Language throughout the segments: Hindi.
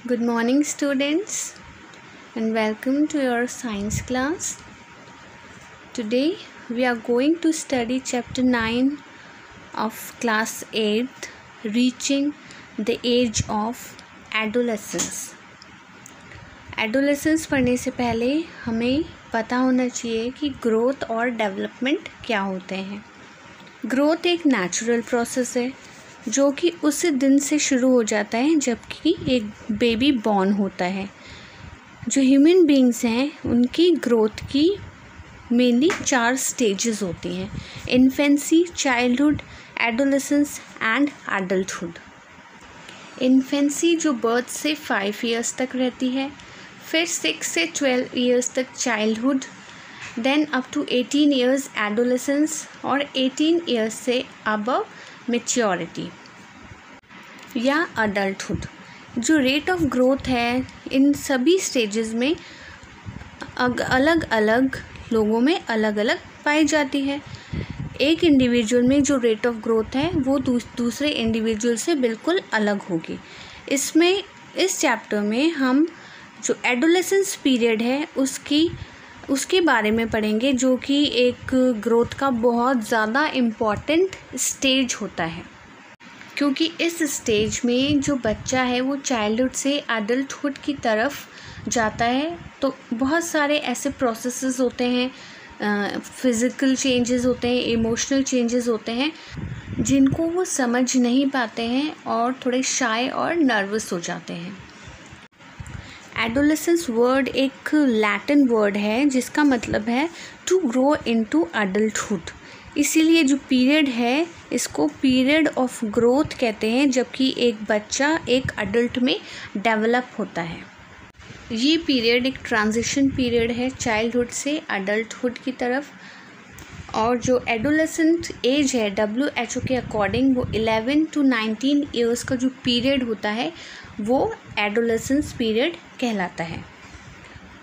Good morning, students, and welcome to your science class. Today we are going to study chapter 9 of class 8th, reaching the age of adolescence. Adolescence पढ़ने से पहले हमें पता होना चाहिए कि ग्रोथ और डेवलपमेंट क्या होते हैं. ग्रोथ एक नेचुरल प्रोसेस है जो कि उस दिन से शुरू हो जाता है जबकि एक बेबी बॉर्न होता है. जो ह्यूमन बीइंग्स हैं उनकी ग्रोथ की मेनली 4 स्टेजेस होती हैं: infancy, childhood, adolescence and adulthood. Infancy जो बर्थ से 5 इयर्स तक रहती है, फिर 6 से 12 इयर्स तक childhood, then up to 18 years adolescence और 18 इयर्स से अबव मैच्योरिटी या अडल्टहुड. जो रेट ऑफ ग्रोथ है इन सभी स्टेजेस में अलग अलग लोगों में अलग अलग पाई जाती है. एक इंडिविजुअल में जो रेट ऑफ ग्रोथ है वो दूसरे इंडिविजुअल से बिल्कुल अलग होगी. इस चैप्टर में हम जो एडोलेसेंस पीरियड है उसके बारे में पढ़ेंगे, जो कि एक ग्रोथ का बहुत ज़्यादा इम्पॉर्टेंट स्टेज होता है, क्योंकि इस स्टेज में जो बच्चा है वो चाइल्डहुड से एडल्टहुड की तरफ जाता है. तो बहुत सारे ऐसे प्रोसेसेस होते हैं, फिज़िकल चेंजेस होते हैं, इमोशनल चेंजेस होते हैं जिनको वो समझ नहीं पाते हैं और थोड़े शाय और नर्वस हो जाते हैं. एडोलेसेंस वर्ड एक लैटिन वर्ड है जिसका मतलब है टू ग्रो इनटू अडल्टहुड. इसीलिए जो पीरियड है इसको पीरियड ऑफ ग्रोथ कहते हैं, जबकि एक बच्चा एक अडल्ट में डेवलप होता है. ये पीरियड एक ट्रांजिशन पीरियड है चाइल्डहुड से अडल्टहुड की तरफ. और जो एडोलेसेंट एज है WHO के अकॉर्डिंग वो 11 to 19 ईयर्स का जो पीरियड होता है वो एडोलेसेंस पीरियड कहलाता है.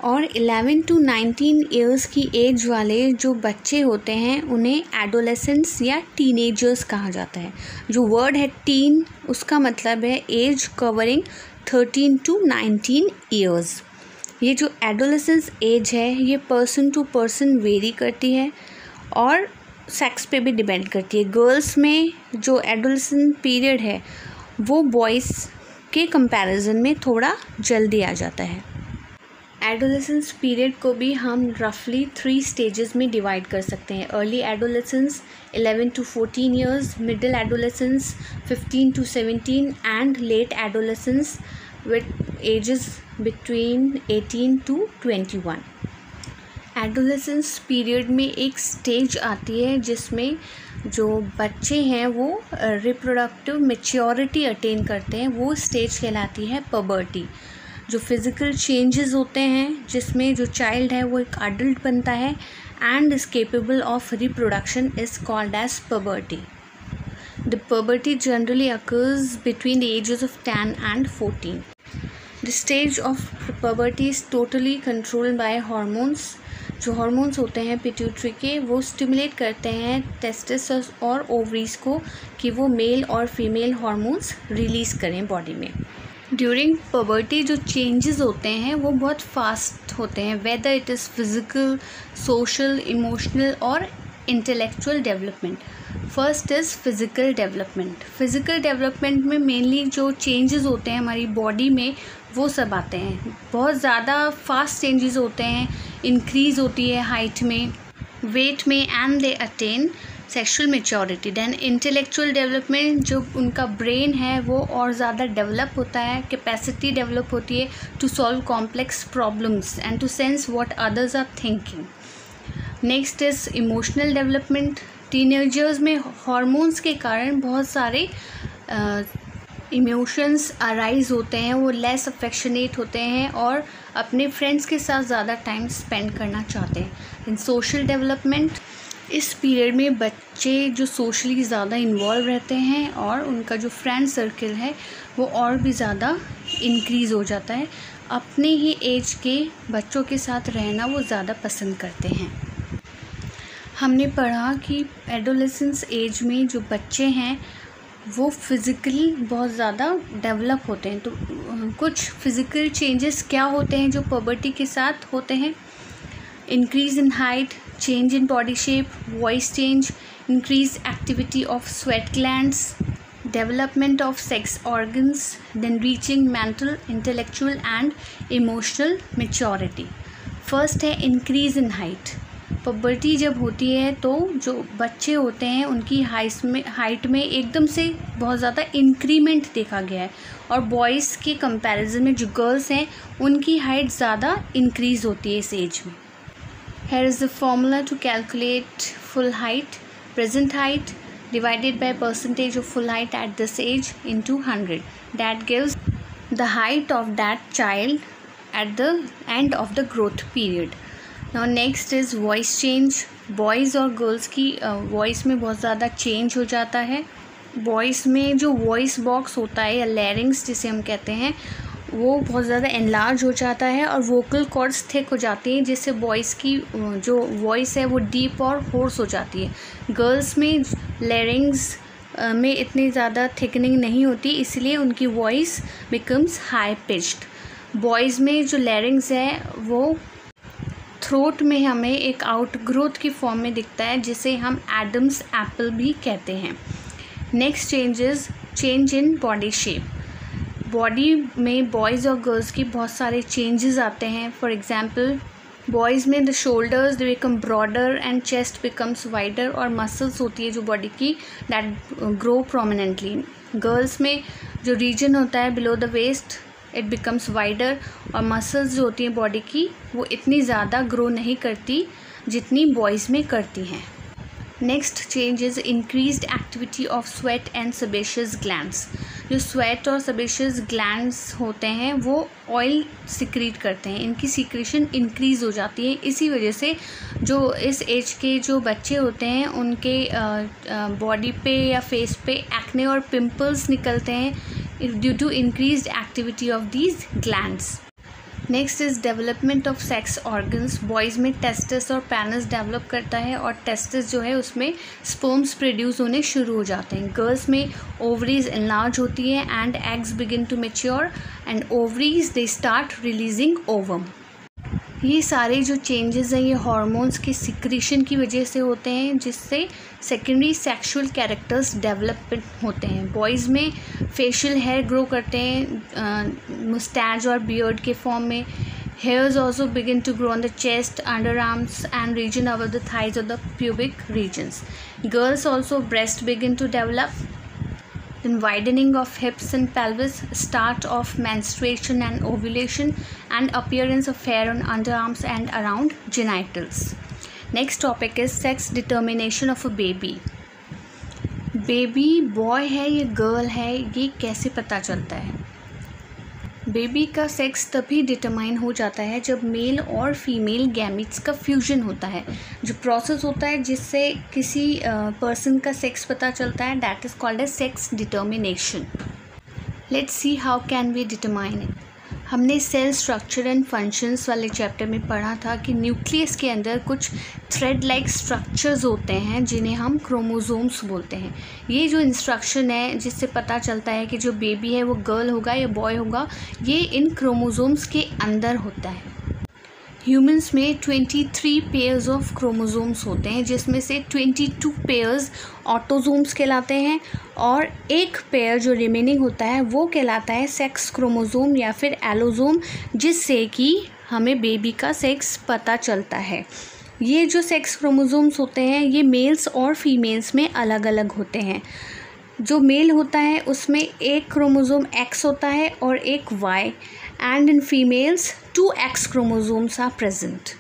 और 11 to 19 ईयर्स की एज वाले जो बच्चे होते हैं उन्हें एडोलेसेंट्स या टीनेजर्स कहा जाता है. जो वर्ड है टीन उसका मतलब है एज कवरिंग 13 to 19 ईयर्स. ये जो एडोलेसेंस एज है ये पर्सन टू पर्सन वेरी करती है और सेक्स पे भी डिपेंड करती है. गर्ल्स में जो एडोलेसेंट पीरियड है वो बॉयज़ के कंपैरिजन में थोड़ा जल्दी आ जाता है. एडोलेसेंस पीरियड को भी हम रफली 3 स्टेजेस में डिवाइड कर सकते हैं. Early adolescence 11 to 14 years, middle adolescence 15 to 17 and late adolescence with ages between 18 to 21. Adolescence period में एक स्टेज आती है जिसमें जो बच्चे हैं वो रिप्रोडक्टिव मैच्योरिटी अटेन करते हैं. वो स्टेज कहलाती है पबर्टी. जो फिज़िकल चेंजेस होते हैं जिसमें जो चाइल्ड है वो एक अडल्ट बनता है and is capable of reproduction is called as puberty. The puberty generally occurs between the ages of 10 and 14. The stage of puberty is totally controlled by hormones. जो हार्मोन्स होते हैं पिट्यूटरी के वो स्टिमुलेट करते हैं टेस्टिस और ओवरीज को कि वो मेल और फीमेल हार्मोन्स रिलीज़ करें बॉडी में. ड्यूरिंग पबर्टी जो चेंजेस होते हैं वो बहुत फास्ट होते हैं, whether it is physical, social, emotional और intellectual development. First is physical development. Physical development में मेनली जो चेंजेस होते हैं हमारी बॉडी में वो सब आते हैं. बहुत ज़्यादा फास्ट चेंजेस होते हैं, इंक्रीज़ होती है हाइट में, वेट में and they attain sexual maturity. Then intellectual development, जो उनका ब्रेन है वो और ज़्यादा डेवलप होता है, कैपेसिटी डेवलप होती है to solve complex problems and to sense what others are thinking. Next is emotional development. Teenagers में हार्मोन्स के कारण बहुत सारे इमोशंस अराइज होते हैं, वो लेस अफेक्शनेट होते हैं और अपने फ्रेंड्स के साथ ज़्यादा टाइम स्पेंड करना चाहते हैं. इन सोशल डेवलपमेंट, इस पीरियड में बच्चे जो सोशली ज़्यादा इन्वॉल्व रहते हैं और उनका जो फ्रेंड सर्कल है वो और भी ज़्यादा इंक्रीज़ हो जाता है. अपने ही एज के बच्चों के साथ रहना वो ज़्यादा पसंद करते हैं. हमने पढ़ा कि एडोलेसेंस एज में जो बच्चे हैं वो फिज़िकली बहुत ज़्यादा डेवलप होते हैं। तो कुछ फिज़िकल चेंजेस क्या होते हैं जो पबर्टी के साथ होते हैं? Increase in height, change in body shape, voice change, increase activity of sweat glands, development of sex organs, then reaching mental, intellectual and emotional maturity. First है increase in height. puberty जब होती है तो जो बच्चे होते हैं उनकी हाइट में एकदम से बहुत ज़्यादा इंक्रीमेंट देखा गया है, और बॉयज़ के कंपैरिजन में जो गर्ल्स हैं उनकी हाइट ज़्यादा इंक्रीज़ होती है इस एज में। Here is the formula to calculate full height. Present height divided by percentage of full height at this age into 100. That gives the height of that child at the end of the growth period. Now next is voice change. Boys और girls की voice में बहुत ज़्यादा change हो जाता है। Boys में जो voice box होता है या larynx जिसे हम कहते हैं वो बहुत ज़्यादा एनलार्ज हो जाता है और वोकल कॉर्ड्स थिक हो जाती हैं, जिससे वॉइस की जो वॉइस है वो डीप और होर्स हो जाती है। गर्ल्स में लैरिंग्स में इतनी ज़्यादा थिकनिंग नहीं होती, इसलिए उनकी voice becomes high pitched. Boys में जो लैरिंग्स है वो थ्रोट में हमें एक आउटग्रोथ की फॉर्म में दिखता है, जिसे हम एडम्स एप्पल भी कहते हैं। Next change in body shape. Body में बॉयज़ और गर्ल्स की बहुत सारे चेंजेस आते हैं। फॉर एग्जांपल बॉयज़ में the shoulders they become broader and chest becomes wider, और मसल्स होती है जो बॉडी की दैट ग्रो प्रोमिनेंटली। गर्ल्स में जो रीजन होता है below the waist it becomes wider, और मसल्स जो होती हैं बॉडी की वो इतनी ज़्यादा ग्रो नहीं करती जितनी बॉयज़ में करती हैं। Next change is increased activity of sweat and sebaceous glands. जो स्वेट और सेबेशियस ग्लैंड्स होते हैं वो ऑयल सिक्रीट करते हैं, इनकी सिक्रीशन इंक्रीज़ हो जाती है। इसी वजह से जो इस एज के जो बच्चे होते हैं उनके बॉडी पे या फेस पे एक्ने और पिंपल्स निकलते हैं due to increased activity of these glands. Next is development of sex organs. Boys में टेस्टिस और पेनिस डेवलप करता है, और टेस्टिस जो है उसमें स्पर्म्स प्रोड्यूस होने शुरू हो जाते हैं। गर्ल्स में ओवरीज एनलार्ज होती है and eggs begin to mature and ovaries they start releasing ovum. ये सारे जो चेंजेस हैं ये हार्मोन्स की सिक्रीशन की वजह से होते हैं, जिससे सेकेंडरी सेक्सुअल कैरेक्टर्स डेवलपमेंट होते हैं। बॉयज़ में फेशियल हेयर ग्रो करते हैं मुस्टैच और बियर्ड के फॉर्म में। Hairs also begin to grow on the chest, under arms and region over the thighs और the pubic regions. Girls also breast begin to develop, then widening of hips and pelvis, start of menstruation and ovulation, and appearance of hair on underarms and around genitals. Next topic is sex determination of a baby. Baby boy है या गर्ल है ये कैसे पता चलता है? बेबी का सेक्स तभी डिटरमाइन हो जाता है जब मेल और फीमेल गैमीट्स का फ्यूजन होता है। जो प्रोसेस होता है जिससे किसी पर्सन का सेक्स पता चलता है that is called as sex determination. Let's see how can we determine it. हमने सेल स्ट्रक्चर एंड फंक्शंस वाले चैप्टर में पढ़ा था कि न्यूक्लियस के अंदर कुछ थ्रेड लाइक स्ट्रक्चर्स होते हैं जिन्हें हम क्रोमोसोम्स बोलते हैं। ये जो इंस्ट्रक्शन है जिससे पता चलता है कि जो बेबी है वो गर्ल होगा या बॉय होगा, ये इन क्रोमोसोम्स के अंदर होता है। ह्यूमंस में 23 पेयर्स ऑफ क्रोमोसोम्स होते हैं, जिसमें से 22 पेयर्स ऑटोसोम्स कहलाते हैं, और एक पेयर जो रिमेनिंग होता है वो कहलाता है सेक्स क्रोमोसोम या फिर एलोसोम, जिससे कि हमें बेबी का सेक्स पता चलता है। ये जो सेक्स क्रोमोसोम्स होते हैं ये मेल्स और फीमेल्स में अलग अलग होते हैं। जो मेल होता है उसमें एक क्रोमोसोम एक्स होता है और एक Y, and in females 2 X chromosomes are present.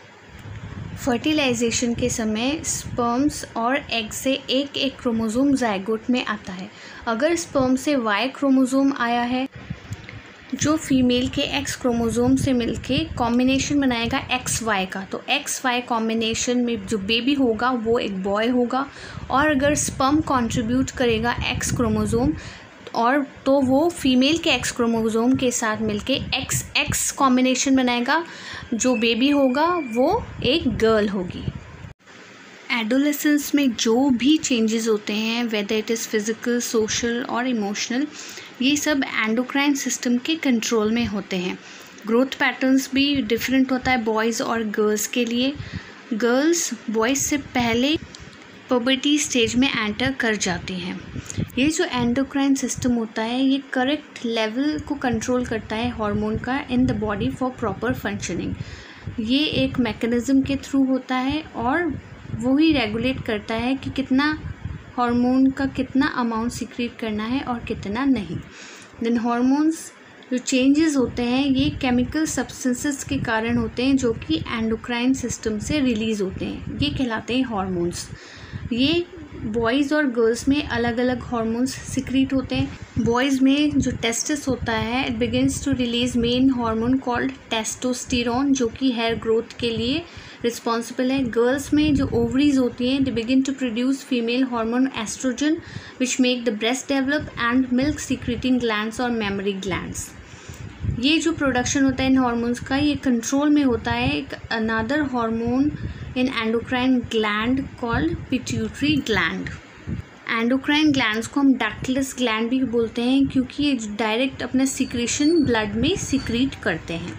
Fertilization के समय स्पर्म्स और एग से एक एक क्रोमोसोम जाइगोट में आता है। अगर स्पर्म से वाई क्रोमोसोम आया है जो फीमेल के एक्स क्रोमोसोम से मिलके कॉम्बिनेशन बनाएगा एक्स वाई का, तो एक्स वाई कॉम्बिनेशन में जो बेबी होगा वो एक बॉय होगा। और अगर स्पर्म कंट्रीब्यूट करेगा एक्स क्रोमोसोम और तो वो फीमेल के एक्स क्रोमोसोम के साथ मिलके एक्स एक्स कॉम्बिनेशन बनाएगा, जो बेबी होगा वो एक गर्ल होगी। एडोलेसेंस में जो भी चेंजेस होते हैं, whether it is physical, social और इमोशनल, ये सब एंडोक्राइन सिस्टम के कंट्रोल में होते हैं। ग्रोथ पैटर्न्स भी डिफरेंट होता है बॉयज़ और गर्ल्स के लिए। गर्ल्स बॉयज़ से पहले पुबर्टी स्टेज में एंटर कर जाती हैं। ये जो एंडोक्राइन सिस्टम होता है, ये करेक्ट लेवल को कंट्रोल करता है हार्मोन का in the body for proper functioning. ये एक मैकेनिज़्म के थ्रू होता है और वो ही रेगुलेट करता है कि कितना हार्मोन का कितना अमाउंट सीक्रेट करना है और कितना नहीं। देन हार्मोन्स जो चेंजेस होते हैं, ये केमिकल सब्सटेंसेस के कारण होते हैं जो कि एंडोक्राइन सिस्टम से रिलीज़ होते हैं, ये कहलाते हैं हार्मोन्स। ये बॉयज़ और गर्ल्स में अलग अलग हार्मोन्स सीक्रेट होते हैं। बॉयज़ में जो टेस्टिस होता है, it begins to release main hormone called testosterone, जो कि हेयर ग्रोथ के लिए रिस्पॉन्सिबल है। गर्ल्स में जो ओवरीज होती हैं, they begin to produce female hormone oestrogen which make the breast develop and milk secreting glands और मेमोरी ग्लैंड्स। ये जो प्रोडक्शन होता है इन हार्मोन्स का, ये कंट्रोल में होता है एक अनदर हार्मोन इन endocrine gland called pituitary gland. Endocrine glands को हम डक्टलेस ग्लैंड भी बोलते हैं क्योंकि ये डायरेक्ट अपना सीक्रेशन ब्लड में सीक्रेट करते हैं।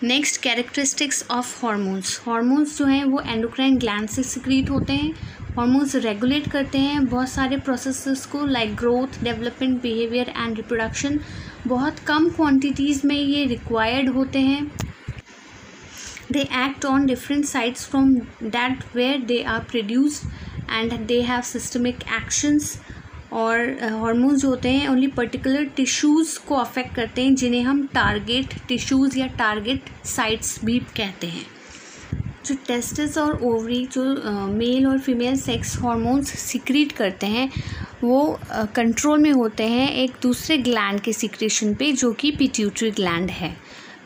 Next, characteristics of hormones. Hormones जो हैं वो एंडोक्राइन ग्लैंड से सीक्रेट होते हैं। हार्मोन्स रेगुलेट करते हैं बहुत सारे प्रोसेसेस को, like growth, development, behaviour and reproduction. बहुत कम क्वांटिटीज़ में ये रिक्वायर्ड होते हैं। They act on different sites from that where they are produced and they have systemic actions. और हार्मोन्स जो होते हैं ओनली पर्टिकुलर टिश्यूज़ को अफेक्ट करते हैं, जिन्हें हम टारगेट टिश्यूज़ या टारगेट साइट्स भी कहते हैं। जो टेस्टिस और ओवरी जो मेल और फीमेल सेक्स हार्मोन्स सीक्रेट करते हैं, वो कंट्रोल में होते हैं एक दूसरे ग्लैंड के सीक्रेशन पे, जो कि पिट्यूटरी ग्लैंड है।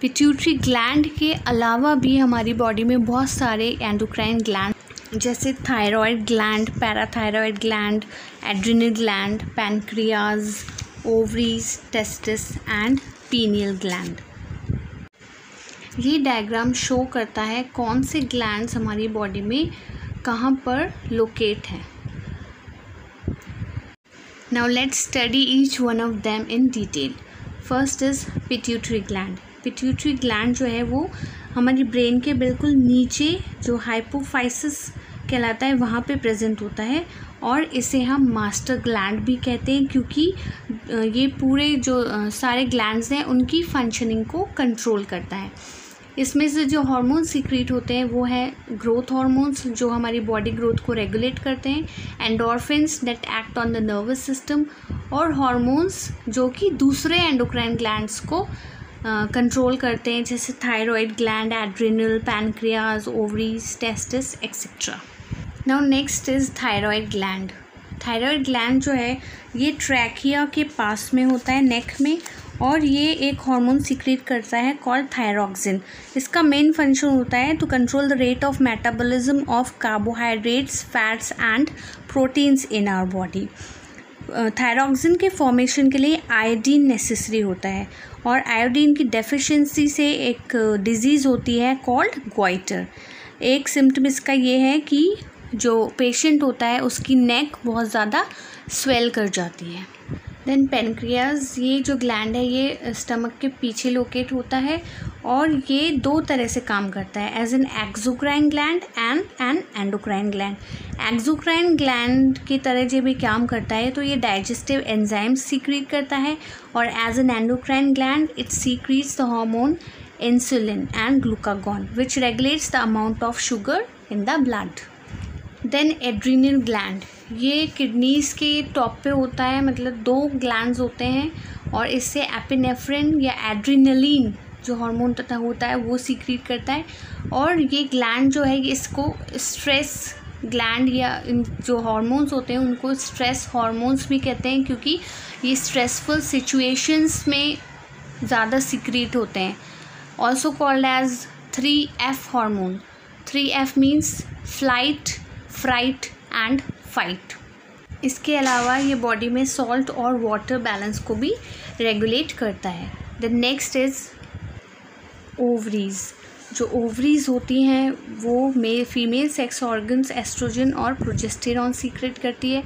पिट्यूटरी ग्लैंड के अलावा भी हमारी बॉडी में बहुत सारे एंडोक्राइन ग्लैंड, जैसे thyroid gland, parathyroid gland, adrenal gland, pancreas, ovaries, testis and pineal gland. ये डायग्राम शो करता है कौन से ग्लैंड्स हमारी बॉडी में कहाँ पर लोकेट हैं। Now let's study each one of them in detail. First is pituitary gland. Pituitary gland जो है वो हमारी ब्रेन के बिल्कुल नीचे, जो हाइपोफाइसिस कहलाता है, वहाँ पे प्रेजेंट होता है और इसे हम मास्टर ग्लैंड भी कहते हैं क्योंकि ये पूरे जो सारे ग्लैंड्स हैं उनकी फंक्शनिंग को कंट्रोल करता है। इसमें से जो हार्मोन्स सीक्रेट होते हैं वो है ग्रोथ हार्मोन्स, जो हमारी बॉडी ग्रोथ को रेगुलेट करते हैं, endorphins that act on the nervous system, और हार्मोन्स जो कि दूसरे एंडोक्राइन ग्लैंड्स को कंट्रोल करते हैं, जैसे thyroid gland, adrenal, pancreas, ovaries, testis etcetera. Now next is thyroid gland. Thyroid gland जो है ये ट्रैकिया के पास में होता है, नेक में, और ये एक हार्मोन सीक्रेट करता है कॉल्ड थायरॉक्सिन। इसका मेन फंक्शन होता है to control the rate of metabolism of carbohydrates, fats and proteins in our body. Thyroxine के फॉर्मेशन के लिए आयोडीन नेसेसरी होता है और आयोडीन की डेफिशिएंसी से एक डिजीज़ होती है कॉल्ड गॉइटर। एक सिम्टम इसका ये है कि जो पेशेंट होता है उसकी नेक बहुत ज़्यादा स्वेल कर जाती है। देन पेनक्रियाज, ये जो ग्लैंड है ये स्टमक के पीछे लोकेट होता है और ये दो तरह से काम करता है, as an exocrine gland and an endocrine gland. Exocrine gland की तरह जब ये काम करता है तो ये डाइजेस्टिव एंजाइम्स सीक्रेट करता है, और as an endocrine gland it secretes the hormone insulin and glucagon which regulates the amount of sugar in the blood. Then adrenal gland, ये किडनीज़ के टॉप पे होता है, मतलब दो ग्लैंड्स होते हैं और इससे एपिनेफ्रिन या एड्रिनलिन जो हार्मोन तथा होता है वो सीक्रेट करता है। और ये ग्लैंड जो है इसको स्ट्रेस ग्लैंड या इन जो हार्मोन्स होते हैं उनको स्ट्रेस हार्मोन्स भी कहते हैं क्योंकि ये स्ट्रेसफुल सिचुएशंस में ज़्यादा सीक्रेट होते हैं। Also called as 3F hormone. 3F means flight, fright and fight. इसके अलावा ये बॉडी में सॉल्ट और वाटर बैलेंस को भी रेगुलेट करता है। The next is ovaries. जो ओवरीज होती हैं वो फीमेल सेक्स ऑर्गन्स एस्ट्रोजन और प्रोजेस्टेरॉन सीक्रेट करती है.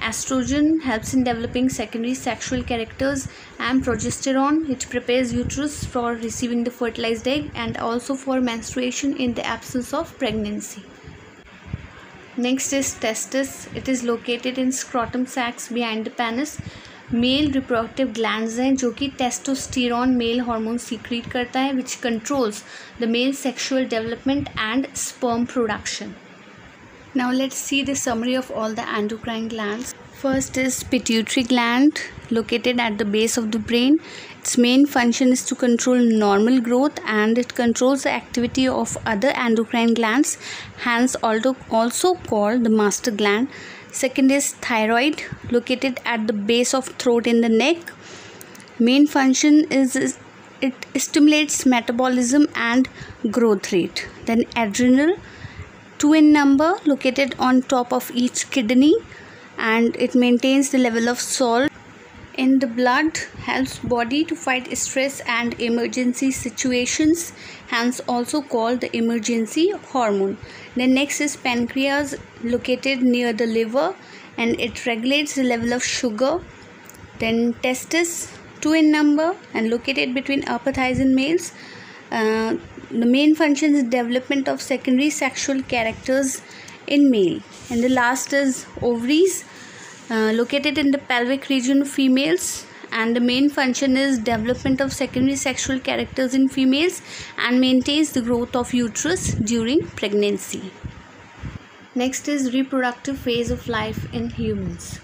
Estrogen helps in developing secondary sexual characters and progesterone it prepares uterus for receiving the fertilised egg and also for menstruation in the absence of pregnancy. Next is testis. It is located in scrotum sacs behind the penis. Male reproductive glands हैं जो कि टेस्टोस्टेरॉन मेल हार्मोन सीक्रेट करता है विच controls the male sexual development and sperm production. Now let's see the summary of all the endocrine glands. First is pituitary gland located at the base of the brain. Its main function is to control normal growth and it controls the activity of other endocrine glands, hence also called the master gland. Second is thyroid located at the base of throat in the neck. Main function is it stimulates metabolism and growth rate. Then adrenal, 2 in number, located on top of each kidney and it maintains the level of salt in the blood, helps body to fight stress and emergency situations, hence also called the emergency hormone. Then next is pancreas located near the liver and it regulates the level of sugar. Then testis, 2 in number and located between upper thighs in males. The main function is development of secondary sexual characters in male. And the last is ovaries, located in the pelvic region of females, and the main function is development of secondary sexual characters in females and maintains the growth of uterus during pregnancy. Next is reproductive phase of life in humans.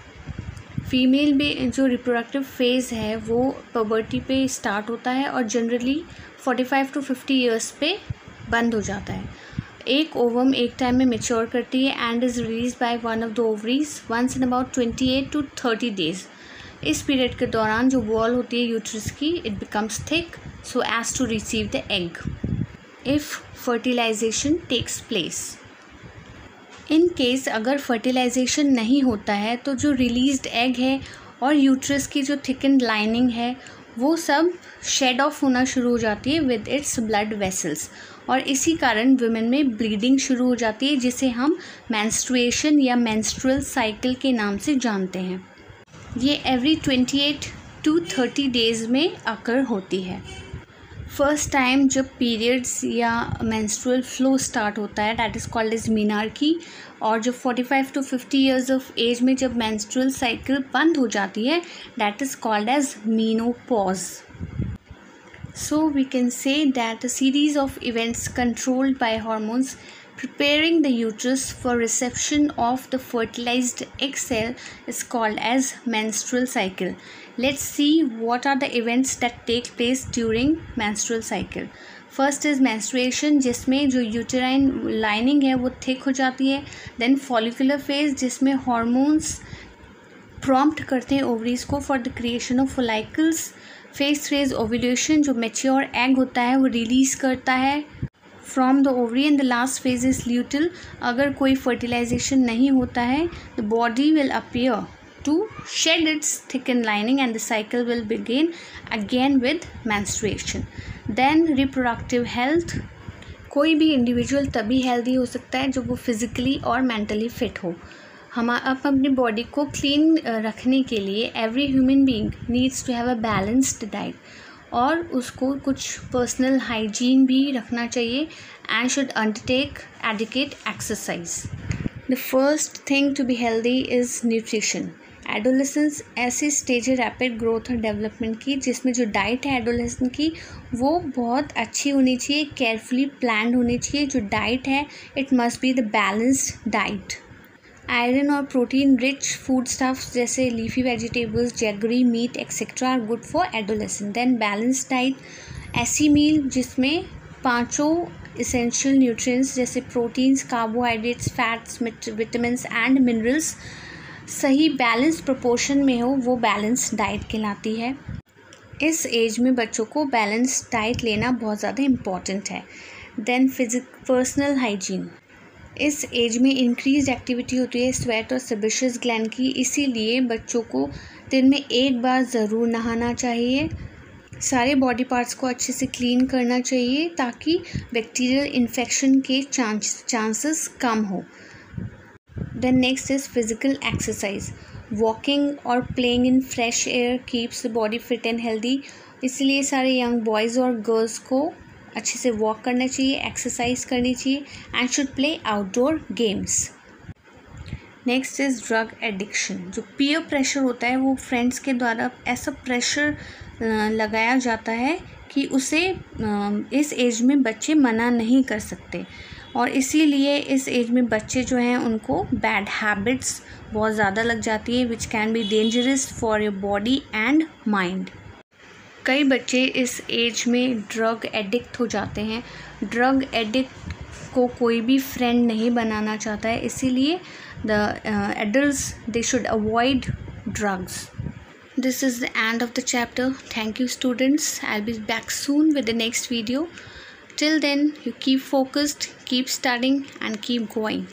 Female में जो रिप्रोडक्टिव फेज़ है वो पबर्टी पे स्टार्ट होता है और जनरली 45 to 50 ईयर्स पे बंद हो जाता है. एक ओवम एक टाइम में मेच्योर करती है and is release by one of the ovaries once in about 28 to 30 days. इस पीरियड के दौरान जो वॉल होती है यूट्रस की it becomes thick so as to receive the egg if fertilisation takes place. In case अगर फर्टिलाइजेशन नहीं होता है तो जो रिलीज्ड एग है और यूट्रस की जो थिकन्ड लाइनिंग है वो सब शेड ऑफ होना शुरू हो जाती है विद इट्स ब्लड वेसल्स और इसी कारण वुमेन में ब्लीडिंग शुरू हो जाती है जिसे हम मेंस्ट्रुएशन या मेंस्ट्रुअल साइकिल के नाम से जानते हैं. ये एवरी 28 to 30 डेज़ में अकर होती है. फर्स्ट टाइम जब पीरियड्स या मेंस्ट्रुअल फ्लो स्टार्ट होता है दैट इज़ कॉल्ड एज मीनार्की और जब 45 to 50 ईयर्स ऑफ एज में जब मेंस्ट्रुअल साइकिल बंद हो जाती है that is called as menopause. So we can say that a series of events controlled by hormones preparing the uterus for reception of the fertilized egg cell is called as menstrual cycle. Let's see what are the events that take place during menstrual cycle. First is menstruation जिसमें जो यूटेराइन लाइनिंग है वो थिक हो जाती है. देन फॉलिकुलर फेज जिसमें हॉर्मोन्स प्रॉम्प्ट करते हैं ओवरीज को for the creation of follicles. Phase 3 is ovulation जो मैच्योर एग होता है वो रिलीज़ करता है from the ovary. And the last phase is luteal. अगर कोई फर्टिलाइजेशन नहीं होता है the body will appear to shed its thickened lining and the cycle will begin again with menstruation. Then reproductive health. कोई भी इंडिविजुअल तभी हेल्दी हो सकता है जब वो फिज़िकली और मेंटली फिट हो. हम अपनी बॉडी को क्लीन रखने के लिए every human being needs to have a balanced diet और उसको कुछ पर्सनल हाइजीन भी रखना चाहिए and should undertake adequate exercise. The first thing to be healthy is nutrition. Adolescence ऐसी स्टेज है रैपिड ग्रोथ और डेवलपमेंट की जिसमें जो डाइट है एडोलेसेंट की वो बहुत अच्छी होनी चाहिए, केयरफुली प्लान्ड होनी चाहिए. जो डाइट है it must be the balanced diet. Iron और प्रोटीन रिच फूड स्टफ्स जैसे leafy vegetables, jaggery, meat etcetera are good for adolescent. Then balanced diet ऐसी मील जिसमें पाँचों इसेंशियल न्यूट्रिएंट्स जैसे proteins, carbohydrates, fats, vitamins and minerals सही बैलेंस प्रोपोर्शन में हो वो बैलेंस डाइट कहलाती है. इस एज में बच्चों को बैलेंस डाइट लेना बहुत ज़्यादा इम्पॉर्टेंट है. Then personal hygiene. इस एज में इंक्रीज एक्टिविटी होती है स्वेट और सेबेशियस ग्लैंड की, इसीलिए बच्चों को दिन में एक बार ज़रूर नहाना चाहिए. सारे बॉडी पार्ट्स को अच्छे से क्लीन करना चाहिए ताकि बैक्टीरियल इन्फेक्शन के चांसेस कम हो। Then next is physical exercise. Walking और playing in fresh air keeps the body fit and healthy. इसलिए सारे यंग बॉयज़ और गर्ल्स को अच्छे से वॉक करना चाहिए, एक्सरसाइज करनी चाहिए and should play outdoor games. Next is drug addiction. जो पीयर प्रेशर होता है वो फ्रेंड्स के द्वारा ऐसा प्रेशर लगाया जाता है कि उसे इस एज में बच्चे मना नहीं कर सकते, और इसीलिए इस एज में बच्चे जो हैं उनको बैड हैबिट्स बहुत ज़्यादा लग जाती है which can be dangerous for your body and mind. कई बच्चे इस एज में ड्रग एडिक्ट हो जाते हैं। ड्रग एडिक्ट को कोई भी फ्रेंड नहीं बनाना चाहता है, इसीलिए the adults they should avoid drugs. This is the end of the chapter. Thank you students. I'll be back soon with the next video. Till then, you keep focused, keep studying and keep going.